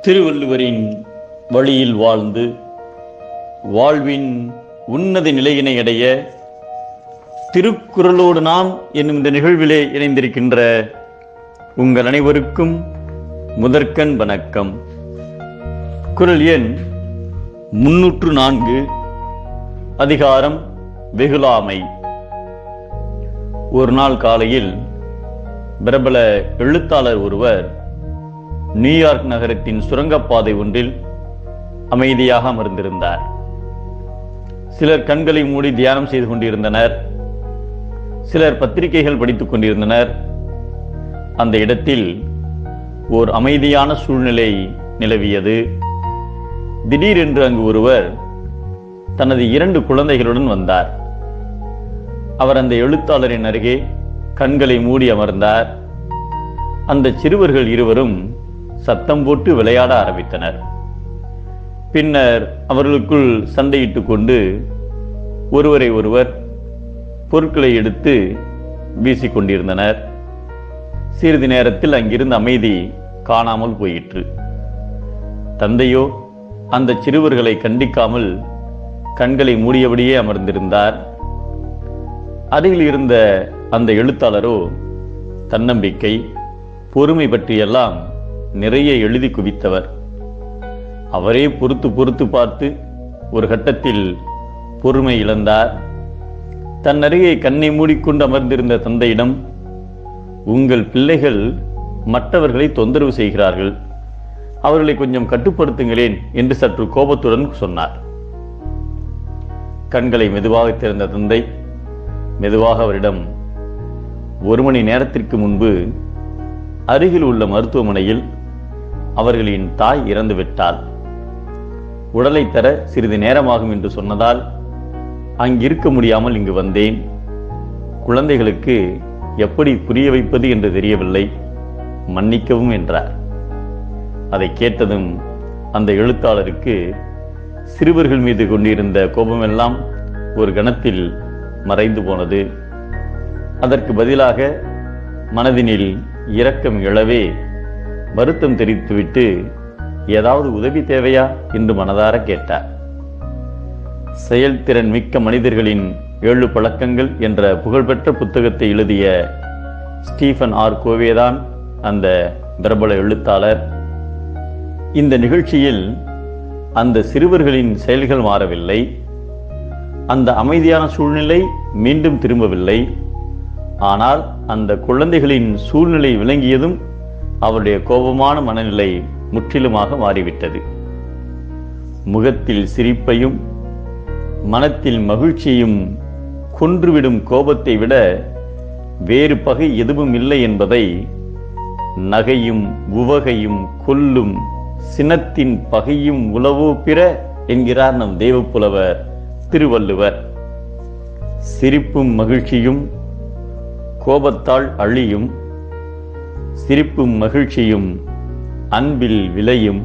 திருவள்ளுவரின் வழியில் வாழ்ந்து வாழ்வின் உன்னத நிலையினை அடைய திருக்குறளோடு நாம் என்னும் இந்த நிகழ்விலே இணைந்திருக்கின்ற உங்கள் அனைவருக்கும் முதற்கண் வணக்கம். குறள் எண் 304, அதிகாரம் வெகுளாமை. ஒரு நாள் காலையில் பிரபல எழுத்தாளர் ஒருவர் நியூயார்க் நகரத்தின் சுரங்கப்பாதை ஒன்றில் அமைதியாக அமர்ந்திருந்தார். சிலர் கண்களை மூடி தியானம் செய்து கொண்டிருந்தனர். சிலர் பத்திரிகைகள் படித்துக் கொண்டிருந்தனர். அந்த இடத்தில் ஓர் அமைதியான சூழ்நிலை நிலவியது. திடீரென்று அங்கு ஒருவர் தனது 2 குழந்தைகளுடன் வந்தார். அவர் அந்த எழுத்தாளரின் அருகே கண்களை மூடி அமர்ந்தார். அந்த சிறுவர்கள் இருவரும் சத்தம் போட்டு விளையாட ஆரம்பித்தனர். பின்னர் அவர்களுக்குள் சண்டையிட்டுக் கொண்டு ஒருவரை ஒருவர் பொருட்களை எடுத்து வீசிக்கொண்டிருந்தனர். சிறிது நேரத்தில் அங்கிருந்த அமைதி காணாமல் போயிற்று. தந்தையோ அந்த சிறுவர்களை கண்டிக்காமல் கண்களை மூடியபடியே அமர்ந்திருந்தார். அருகில் இருந்த அந்த எழுத்தாளரோ தன்னம்பிக்கை, பொறுமை பற்றியெல்லாம் நிறைய எழுதி குவித்தவர். அவரே பொறுத்து பார்த்து ஒரு கட்டத்தில் பொறுமை இழந்தார். தன் அருகே கண்ணை மூடிக்கொண்டு அமர்ந்திருந்த தந்தையிடம், உங்கள் பிள்ளைகள் மற்றவர்களை தொந்தரவு செய்கிறார்கள், அவர்களை கொஞ்சம் கட்டுப்படுத்துங்களேன் என்று சற்று கோபத்துடன் சொன்னார். கண்களை மெதுவாக திறந்த தந்தை மெதுவாக அவரிடம், 1 மணி நேரத்திற்கு முன்பு அருகில் உள்ள மருத்துவமனையில் அவர்களின் தாய் இறந்துவிட்டாள். உடலை தர சிறிது நேரமாகும் என்று சொன்னதால் அங்கிருக்க முடியாமல் இங்கு வந்தேன். குழந்தைகளுக்கு எப்படி புரிய வைப்பது என்று தெரியவில்லை, மன்னிக்கவும் என்றார். அதை கேட்டதும் அந்த எழுத்தாளருக்கு சிறுவர்கள் மீது கொண்டிருந்த கோபமெல்லாம் ஒரு கணத்தில் மறைந்து போனது. அதற்கு பதிலாக மனதினில் இரக்கம் எழவே வருத்தம் தெரிவித்துவிட்டு, ஏதாவது உதவி தேவையா என்று மனதார கேட்டார். செயல்திறன் மிக்க மனிதர்களின் 7 பழக்கங்கள் என்ற புகழ்பெற்ற புத்தகத்தை எழுதிய ஸ்டீஃபன் ஆர் கோவேதான் அந்த பிரபல எழுத்தாளர். இந்த நிகழ்ச்சியில் அந்த சிறுவர்களின் செயல்கள் மாறவில்லை, அந்த அமைதியான சூழ்நிலை மீண்டும் திரும்பவில்லை. ஆனால் அந்த குழந்தைகளின் சூழ்நிலை விளங்கியதும் அவருடைய கோபமான மனநிலை முற்றிலுமாக மாறிவிட்டது. முகத்தில் சிரிப்பையும் மனத்தில் மகிழ்ச்சியையும் கொன்றுவிடும் கோபத்தை விட வேறு பகை எதுவும் இல்லை என்பதை நகையும் உவகையும் கொல்லும் சினத்தின் பகையும் உளவோ பிற என்கிறார் நம் தெய்வப்புலவர் திருவள்ளுவர். சிரிப்பும் மகிழ்ச்சியும் கோபத்தால் அழியும், சிரிப்பும் மகிழ்ச்சியும் அன்பில் விளையும்.